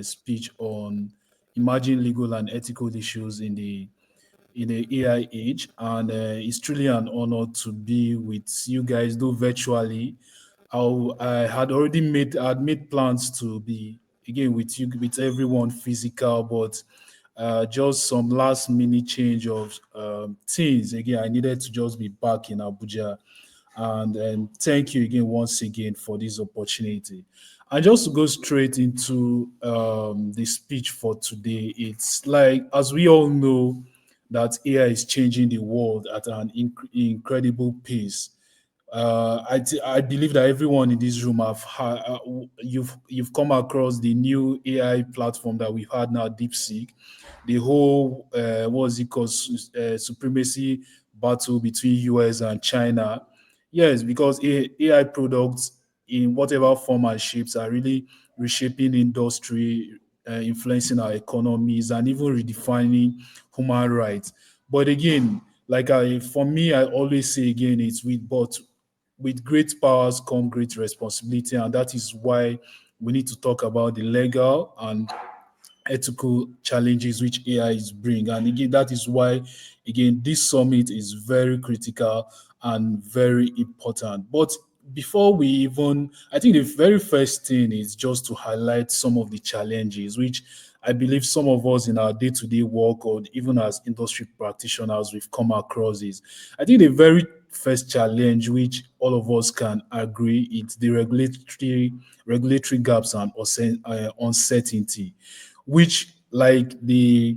speech on emerging legal and ethical issues in the AI age, and it's truly an honor to be with you guys, though virtually. I had already made plans to be again with you with everyone physical, but just some last minute change of things. Again, I needed to just be back in Abuja, and thank you again once again for this opportunity. And just to go straight into the speech for today, it's like as we all know that AI is changing the world at an incredible pace. I believe that everyone in this room you've come across the new AI platform that we've had now, DeepSeek, the whole what's it called supremacy battle between US and China. Yes, because AI products in whatever form and shapes are really reshaping the industry, influencing our economies, and even redefining human rights. But again, for me, I always say again, it's with great powers come great responsibility, and that is why we need to talk about the legal and ethical challenges which AI is bring. And again, that is why again this summit is very critical and very important. But before we even, I think the very first thing is just to highlight some of the challenges which I believe some of us in our day-to-day work or even as industry practitioners we've come across is. I think the very first challenge which all of us can agree it's the regulatory gaps and uncertainty, which like the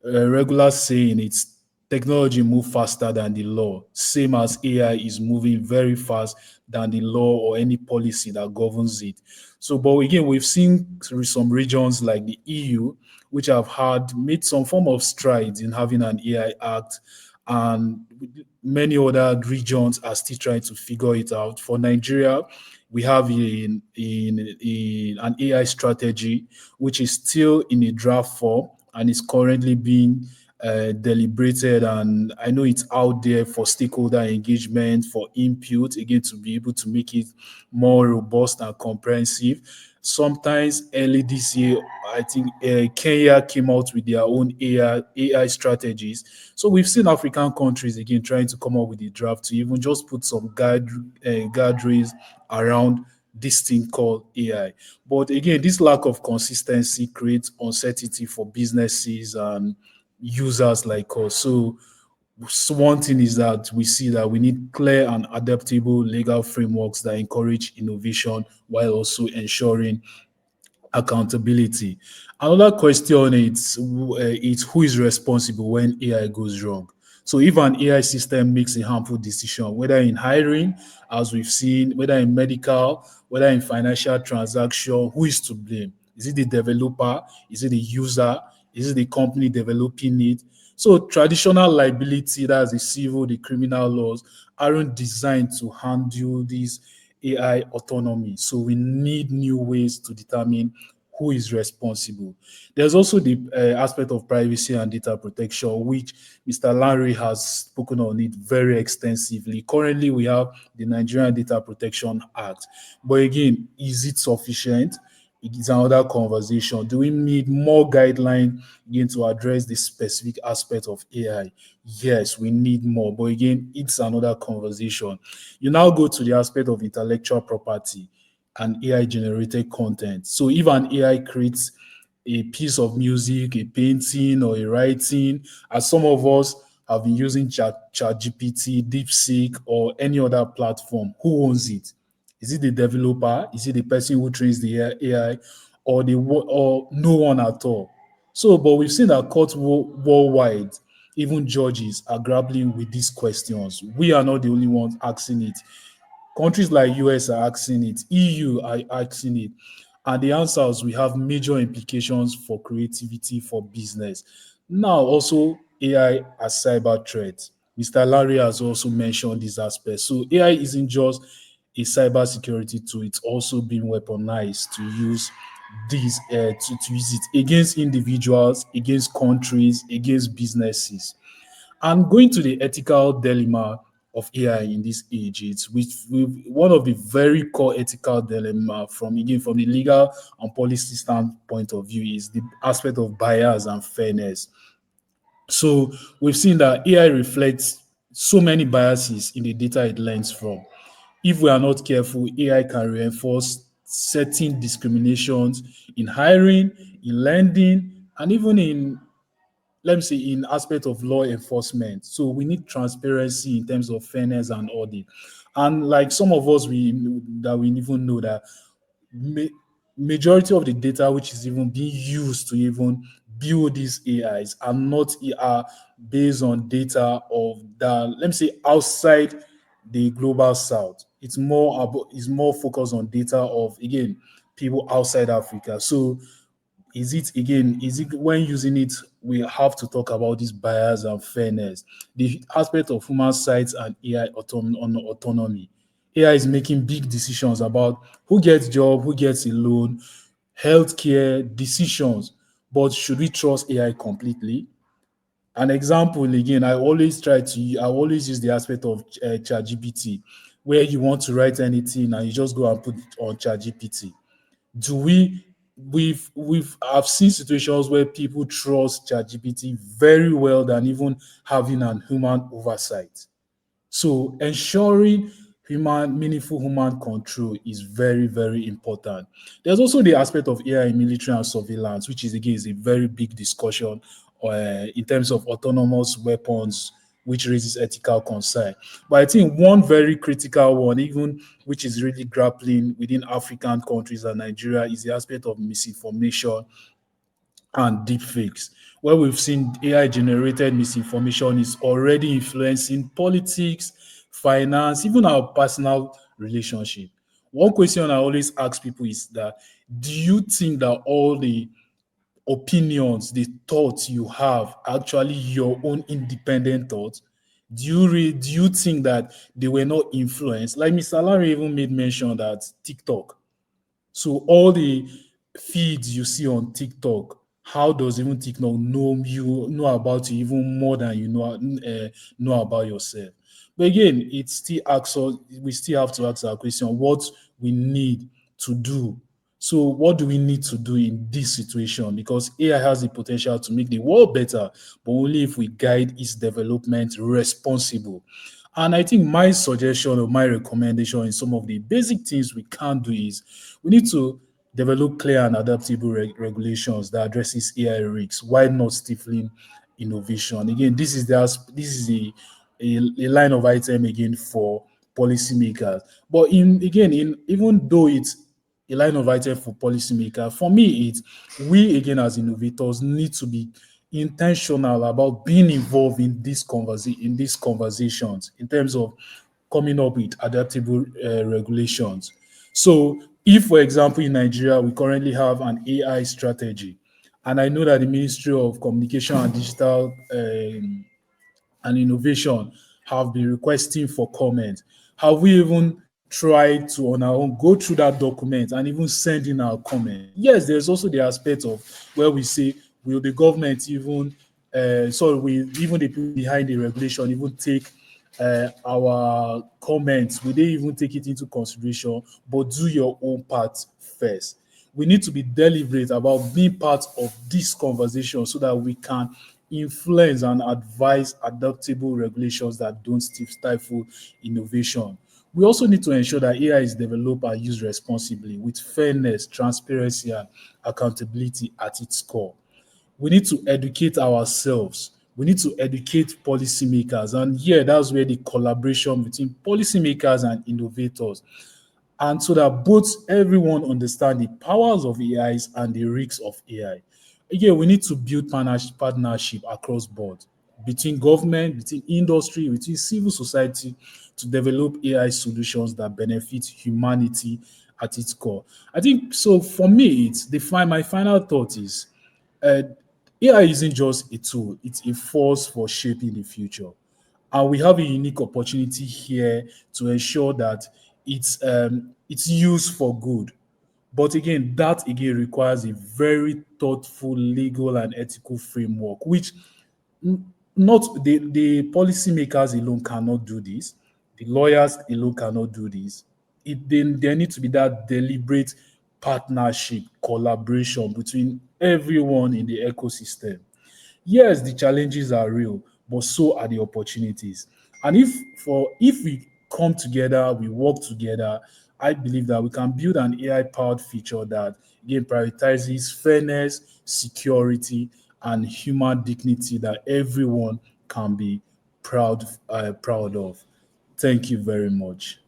regular saying, it's technology move faster than the law, same as AI is moving very fast than the law or any policy that governs it. So, but again, we've seen through some regions like the EU, which have had made some form of strides in having an AI act, and many other regions are still trying to figure it out. For Nigeria, we have an AI strategy which is still in a draft form and is currently being deliberated. And I know it's out there for stakeholder engagement, for input, again, to be able to make it more robust and comprehensive. Sometimes early this year, I think Kenya came out with their own AI strategies. So we've seen African countries again trying to come up with a draft to even just put some guardrails around this thing called AI. But again, this lack of consistency creates uncertainty for businesses and users like us. So one thing is that we see that we need clear and adaptable legal frameworks that encourage innovation while also ensuring accountability. Another question is who is responsible when AI goes wrong? So if an AI system makes a harmful decision, whether in hiring, as we've seen, whether in medical, whether in financial transaction, who is to blame? Is it the developer? Is it the user? Is it the company developing it? So traditional liability, that's the civil, the criminal laws, aren't designed to handle these AI autonomy. So we need new ways to determine who is responsible. There's also the aspect of privacy and data protection, which Mr. Larry has spoken on it very extensively. Currently, we have the Nigerian Data Protection Act. But again, is it sufficient? It is another conversation. Do we need more guideline again to address this specific aspect of AI? Yes, we need more. But again, it's another conversation. You now go to the aspect of intellectual property and AI generated content. So if an AI creates a piece of music, a painting, or a writing, as some of us have been using ChatGPT, DeepSeek, or any other platform, who owns it? Is it the developer? Is it the person who trains the AI, or no one at all? So, but we've seen that courts worldwide, even judges, are grappling with these questions. We are not the only ones asking it. Countries like US are asking it, EU are asking it, and the answers we have major implications for creativity, for business. Now, also AI as cyber threat. Mr. Larry has also mentioned this aspect. So AI isn't just a cyber security tool; it's also being weaponized to use to use it against individuals, against countries, against businesses. And going to the ethical dilemma, of AI in this age. It's with one of the very core ethical dilemma from again from the legal and policy standpoint of view is the aspect of bias and fairness. So we've seen that AI reflects so many biases in the data it learns from. If we are not careful, AI can reinforce certain discriminations in hiring, in lending, and even in, let me say, in aspect of law enforcement. So we need transparency in terms of fairness and audit. And like some of us we even know that ma- majority of the data which is even being used to even build these AIs are based on data of the, let me say, outside the global south. It's more focused on data of, again, people outside Africa. So is it when using it, we have to talk about this bias and fairness, the aspect of human sites and AI autonomy. AI is making big decisions about who gets job, who gets a loan, healthcare decisions. But should we trust AI completely? An example again, I always use the aspect of ChatGPT, where you want to write anything and you just go and put it on ChatGPT. Do we we've I've seen situations where people trust ChatGPT very well than even having an human oversight. So ensuring meaningful human control is very, very important. There's also the aspect of AI in military and surveillance, which is again is a very big discussion in terms of autonomous weapons, which raises ethical concern. But I think one very critical one, even which is really grappling within African countries and Nigeria, is the aspect of misinformation and deepfakes, where we've seen AI generated misinformation is already influencing politics, finance, even our personal relationship. One question I always ask people is that, do you think that all the opinions, the thoughts you have are actually your own independent thoughts? Do you think that they were not influenced? Like Mr. Larry even made mention that TikTok, so all the feeds you see on TikTok, how does even TikTok know about you even more than know about yourself? But again, it still asks us, we still have to ask our question: what we need to do. So, what do we need to do in this situation? Because AI has the potential to make the world better, but only if we guide its development responsible. And I think my suggestion or my recommendation in some of the basic things we can do is we need to develop clear and adaptable regulations that addresses AI risks while not stifling innovation. Again, this is a line of item again for policymakers. But in again, in even though it's a line of item for policymakers, for me, it's we again as innovators need to be intentional about being involved in in these conversations in terms of coming up with adaptable regulations. So, if for example in Nigeria we currently have an AI strategy, and I know that the Ministry of Communication and Digital and Innovation have been requesting for comment. Have we even tried to on our own go through that document and even send in our comment? Yes, there's also the aspect of where we say, will the government even we even the people behind the regulation even take our comments? Will they even take it into consideration? But do your own part first. We need to be deliberate about being part of this conversation so that we can influence and advise adaptable regulations that don't stifle innovation. We also need to ensure that AI is developed and used responsibly with fairness, transparency, and accountability at its core. We need to educate ourselves. We need to educate policymakers. And here, that's where the collaboration between policymakers and innovators, and so that both everyone understand the powers of AIs and the risks of AI. Again, we need to build partnership across board between government, between industry, between civil society to develop AI solutions that benefit humanity at its core. I think so. For me, my final thought is uh, AI isn't just a tool; it's a force for shaping the future. And we have a unique opportunity here to ensure that it's used for good. But again, that again requires a very thoughtful legal and ethical framework, which not the policymakers alone cannot do this. The lawyers alone cannot do this. There need to be that deliberate partnership, collaboration between everyone in the ecosystem. Yes, the challenges are real, but so are the opportunities. And if we come together, we work together, I believe that we can build an AI powered feature that again prioritizes fairness, security, and human dignity that everyone can be proud of. Thank you very much.